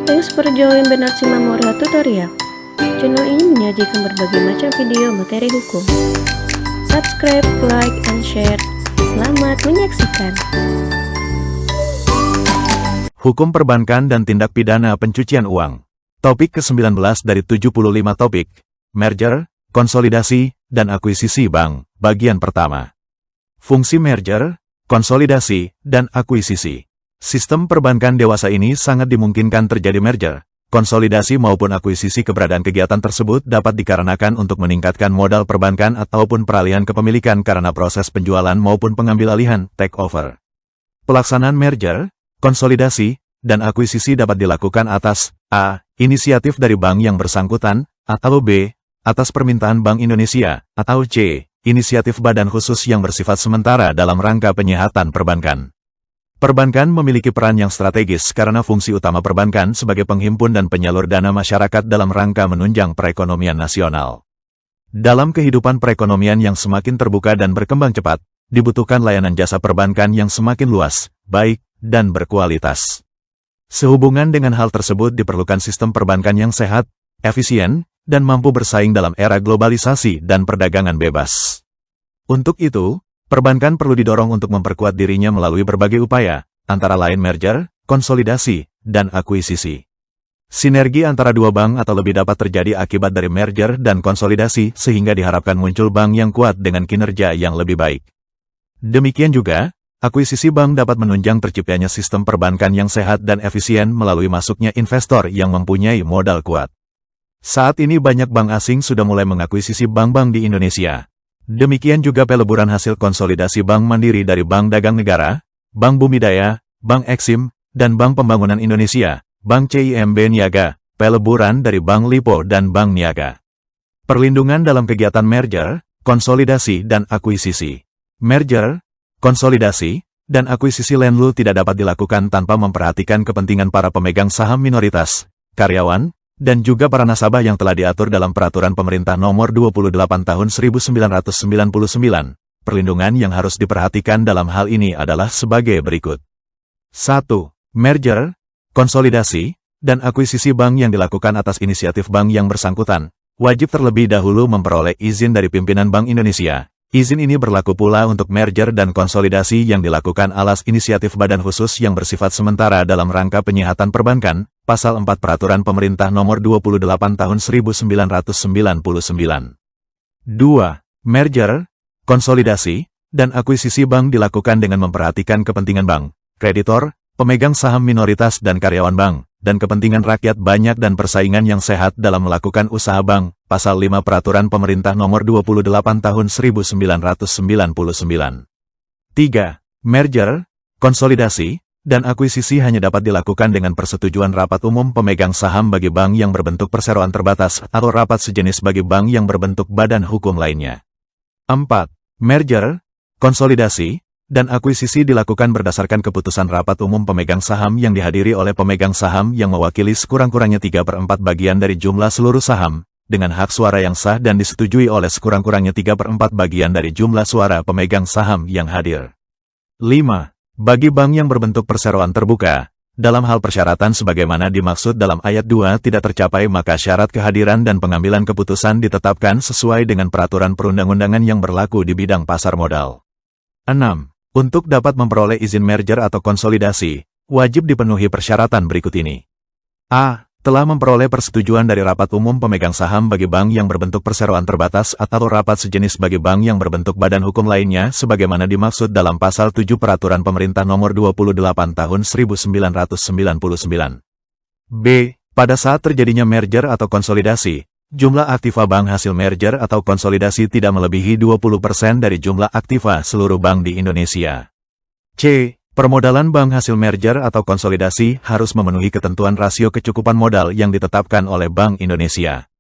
Thanks for join Benarsi Memorial Tutorial. Channel ini menyajikan berbagai macam video materi hukum. Subscribe, like, and share. Selamat menyaksikan. Hukum perbankan dan tindak pidana pencucian uang. Topik ke-19 dari 75 topik. Merger, konsolidasi, dan akuisisi bank. Bagian pertama. Fungsi merger, konsolidasi, dan akuisisi. Sistem perbankan dewasa ini sangat dimungkinkan terjadi merger, konsolidasi maupun akuisisi. Keberadaan kegiatan tersebut dapat dikarenakan untuk meningkatkan modal perbankan ataupun peralihan kepemilikan karena proses penjualan maupun pengambil alihan, take over. Pelaksanaan merger, konsolidasi, dan akuisisi dapat dilakukan atas A. Inisiatif dari bank yang bersangkutan, atau B. Atas permintaan Bank Indonesia, atau C. Inisiatif badan khusus yang bersifat sementara dalam rangka penyehatan perbankan. Perbankan memiliki peran yang strategis karena fungsi utama perbankan sebagai penghimpun dan penyalur dana masyarakat dalam rangka menunjang perekonomian nasional. Dalam kehidupan perekonomian yang semakin terbuka dan berkembang cepat, dibutuhkan layanan jasa perbankan yang semakin luas, baik, dan berkualitas. Sehubungan dengan hal tersebut diperlukan sistem perbankan yang sehat, efisien, dan mampu bersaing dalam era globalisasi dan perdagangan bebas. Untuk itu, perbankan perlu didorong untuk memperkuat dirinya melalui berbagai upaya, antara lain merger, konsolidasi, dan akuisisi. Sinergi antara dua bank atau lebih dapat terjadi akibat dari merger dan konsolidasi sehingga diharapkan muncul bank yang kuat dengan kinerja yang lebih baik. Demikian juga, akuisisi bank dapat menunjang terciptanya sistem perbankan yang sehat dan efisien melalui masuknya investor yang mempunyai modal kuat. Saat ini banyak bank asing sudah mulai mengakuisisi bank-bank di Indonesia. Demikian juga peleburan hasil konsolidasi Bank Mandiri dari Bank Dagang Negara, Bank Bumi Daya, Bank Eksim, dan Bank Pembangunan Indonesia, Bank CIMB Niaga, peleburan dari Bank Lipo dan Bank Niaga. Perlindungan dalam kegiatan merger, konsolidasi, dan akuisisi. Merger, konsolidasi, dan akuisisi Lenlu tidak dapat dilakukan tanpa memperhatikan kepentingan para pemegang saham minoritas, karyawan, dan juga para nasabah yang telah diatur dalam Peraturan Pemerintah Nomor 28 Tahun 1999. Perlindungan yang harus diperhatikan dalam hal ini adalah sebagai berikut. 1. Merger, konsolidasi, dan akuisisi bank yang dilakukan atas inisiatif bank yang bersangkutan, wajib terlebih dahulu memperoleh izin dari pimpinan Bank Indonesia. Izin ini berlaku pula untuk merger dan konsolidasi yang dilakukan alas inisiatif badan khusus yang bersifat sementara dalam rangka penyehatan perbankan, Pasal 4 Peraturan Pemerintah Nomor 28 Tahun 1999. 2. Merger, konsolidasi, dan akuisisi bank dilakukan dengan memperhatikan kepentingan bank, kreditor, pemegang saham minoritas dan karyawan bank, dan kepentingan rakyat banyak dan persaingan yang sehat dalam melakukan usaha bank, Pasal 5 Peraturan Pemerintah Nomor 28 Tahun 1999. 3. Merger, konsolidasi, dan akuisisi hanya dapat dilakukan dengan persetujuan rapat umum pemegang saham bagi bank yang berbentuk perseroan terbatas atau rapat sejenis bagi bank yang berbentuk badan hukum lainnya. 4. Merger, konsolidasi, dan akuisisi dilakukan berdasarkan keputusan rapat umum pemegang saham yang dihadiri oleh pemegang saham yang mewakili sekurang-kurangnya 3/4 bagian dari jumlah seluruh saham, dengan hak suara yang sah dan disetujui oleh sekurang-kurangnya 3/4 bagian dari jumlah suara pemegang saham yang hadir. 5. Bagi bank yang berbentuk perseroan terbuka, dalam hal persyaratan sebagaimana dimaksud dalam ayat 2 tidak tercapai maka syarat kehadiran dan pengambilan keputusan ditetapkan sesuai dengan peraturan perundang-undangan yang berlaku di bidang pasar modal. 6. Untuk dapat memperoleh izin merger atau konsolidasi, wajib dipenuhi persyaratan berikut ini. A. Telah memperoleh persetujuan dari rapat umum pemegang saham bagi bank yang berbentuk perseroan terbatas atau rapat sejenis bagi bank yang berbentuk badan hukum lainnya sebagaimana dimaksud dalam Pasal 7 Peraturan Pemerintah Nomor 28 Tahun 1999. B. Pada saat terjadinya merger atau konsolidasi, jumlah aktiva bank hasil merger atau konsolidasi tidak melebihi 20% dari jumlah aktiva seluruh bank di Indonesia. C. Permodalan bank hasil merger atau konsolidasi harus memenuhi ketentuan rasio kecukupan modal yang ditetapkan oleh Bank Indonesia.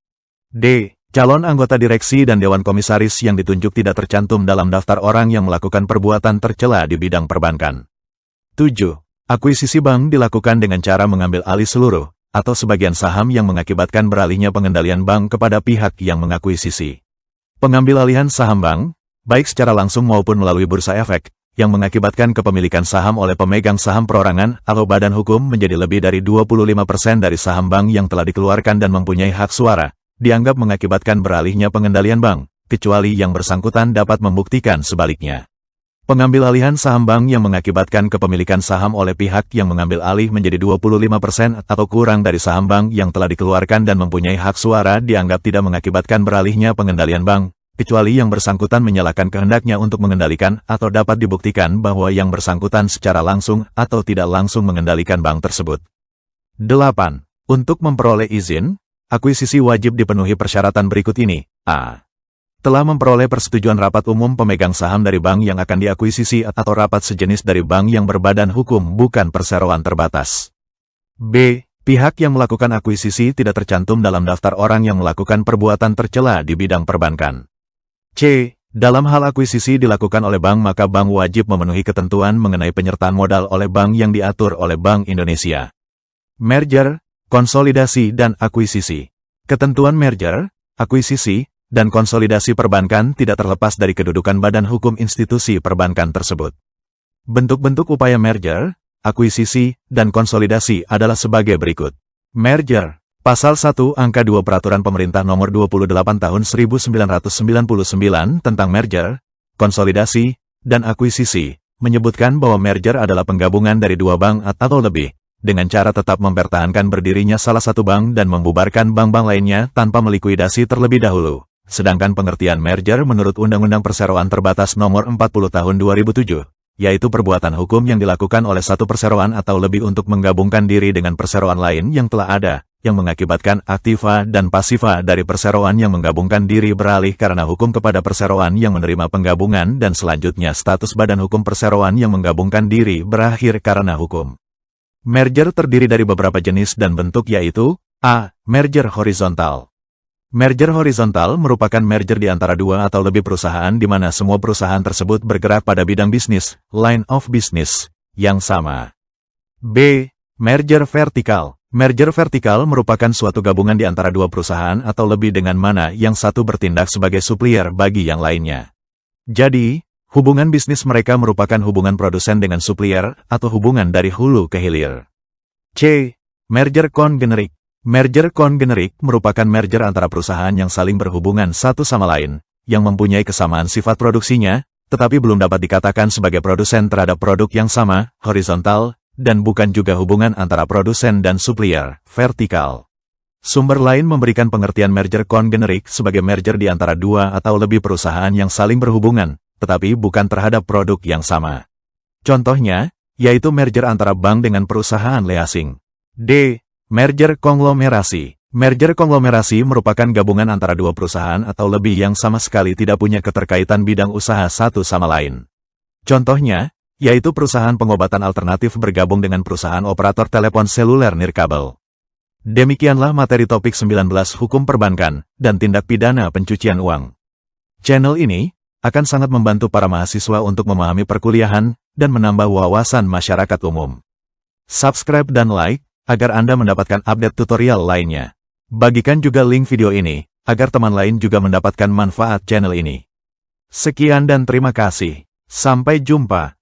D. Calon anggota direksi dan dewan komisaris yang ditunjuk tidak tercantum dalam daftar orang yang melakukan perbuatan tercela di bidang perbankan. 7. Akuisisi bank dilakukan dengan cara mengambil alih seluruh atau sebagian saham yang mengakibatkan beralihnya pengendalian bank kepada pihak yang mengakuisisi. Pengambil alihan saham bank, baik secara langsung maupun melalui bursa efek, yang mengakibatkan kepemilikan saham oleh pemegang saham perorangan atau badan hukum menjadi lebih dari 25% dari saham bank yang telah dikeluarkan dan mempunyai hak suara, dianggap mengakibatkan beralihnya pengendalian bank, kecuali yang bersangkutan dapat membuktikan sebaliknya. Pengambil alihan saham bank yang mengakibatkan kepemilikan saham oleh pihak yang mengambil alih menjadi 25% atau kurang dari saham bank yang telah dikeluarkan dan mempunyai hak suara dianggap tidak mengakibatkan beralihnya pengendalian bank, kecuali yang bersangkutan menyalahkan kehendaknya untuk mengendalikan atau dapat dibuktikan bahwa yang bersangkutan secara langsung atau tidak langsung mengendalikan bank tersebut. 8. Untuk memperoleh izin, akuisisi wajib dipenuhi persyaratan berikut ini. A. Telah memperoleh persetujuan rapat umum pemegang saham dari bank yang akan diakuisisi atau rapat sejenis dari bank yang berbadan hukum bukan perseroan terbatas. B. Pihak yang melakukan akuisisi tidak tercantum dalam daftar orang yang melakukan perbuatan tercela di bidang perbankan. C. Dalam hal akuisisi dilakukan oleh bank maka bank wajib memenuhi ketentuan mengenai penyertaan modal oleh bank yang diatur oleh Bank Indonesia. Merger, konsolidasi dan akuisisi. Ketentuan merger, akuisisi, dan konsolidasi perbankan tidak terlepas dari kedudukan badan hukum institusi perbankan tersebut. Bentuk-bentuk upaya merger, akuisisi, dan konsolidasi adalah sebagai berikut. Merger. Pasal 1 Angka 2 Peraturan Pemerintah Nomor 28 Tahun 1999 tentang merger, konsolidasi, dan akuisisi, menyebutkan bahwa merger adalah penggabungan dari dua bank atau lebih, dengan cara tetap mempertahankan berdirinya salah satu bank dan membubarkan bank-bank lainnya tanpa melikuidasi terlebih dahulu. Sedangkan pengertian merger menurut Undang-Undang Perseroan Terbatas Nomor 40 Tahun 2007, yaitu perbuatan hukum yang dilakukan oleh satu perseroan atau lebih untuk menggabungkan diri dengan perseroan lain yang telah ada, yang mengakibatkan aktiva dan pasiva dari perseroan yang menggabungkan diri beralih karena hukum kepada perseroan yang menerima penggabungan dan selanjutnya status badan hukum perseroan yang menggabungkan diri berakhir karena hukum. Merger terdiri dari beberapa jenis dan bentuk yaitu A. Merger horizontal. Merger horizontal merupakan merger di antara dua atau lebih perusahaan di mana semua perusahaan tersebut bergerak pada bidang bisnis, line of business, yang sama. B. Merger vertikal. Merger vertikal merupakan suatu gabungan di antara dua perusahaan atau lebih dengan mana yang satu bertindak sebagai supplier bagi yang lainnya. Jadi, hubungan bisnis mereka merupakan hubungan produsen dengan supplier atau hubungan dari hulu ke hilir. C. Merger kongenerik. Merger kongenerik merupakan merger antara perusahaan yang saling berhubungan satu sama lain, yang mempunyai kesamaan sifat produksinya, tetapi belum dapat dikatakan sebagai produsen terhadap produk yang sama, horizontal, dan bukan juga hubungan antara produsen dan supplier, vertikal. Sumber lain memberikan pengertian merger kongenerik sebagai merger di antara dua atau lebih perusahaan yang saling berhubungan, tetapi bukan terhadap produk yang sama. Contohnya, yaitu merger antara bank dengan perusahaan leasing. D. Merger konglomerasi. Merger konglomerasi merupakan gabungan antara dua perusahaan atau lebih yang sama sekali tidak punya keterkaitan bidang usaha satu sama lain. Contohnya, yaitu perusahaan pengobatan alternatif bergabung dengan perusahaan operator telepon seluler nirkabel. Demikianlah materi topik 19 Hukum Perbankan dan Tindak Pidana Pencucian Uang. Channel ini akan sangat membantu para mahasiswa untuk memahami perkuliahan dan menambah wawasan masyarakat umum. Subscribe dan like agar Anda mendapatkan update tutorial lainnya. Bagikan juga link video ini agar teman lain juga mendapatkan manfaat channel ini. Sekian dan terima kasih. Sampai jumpa.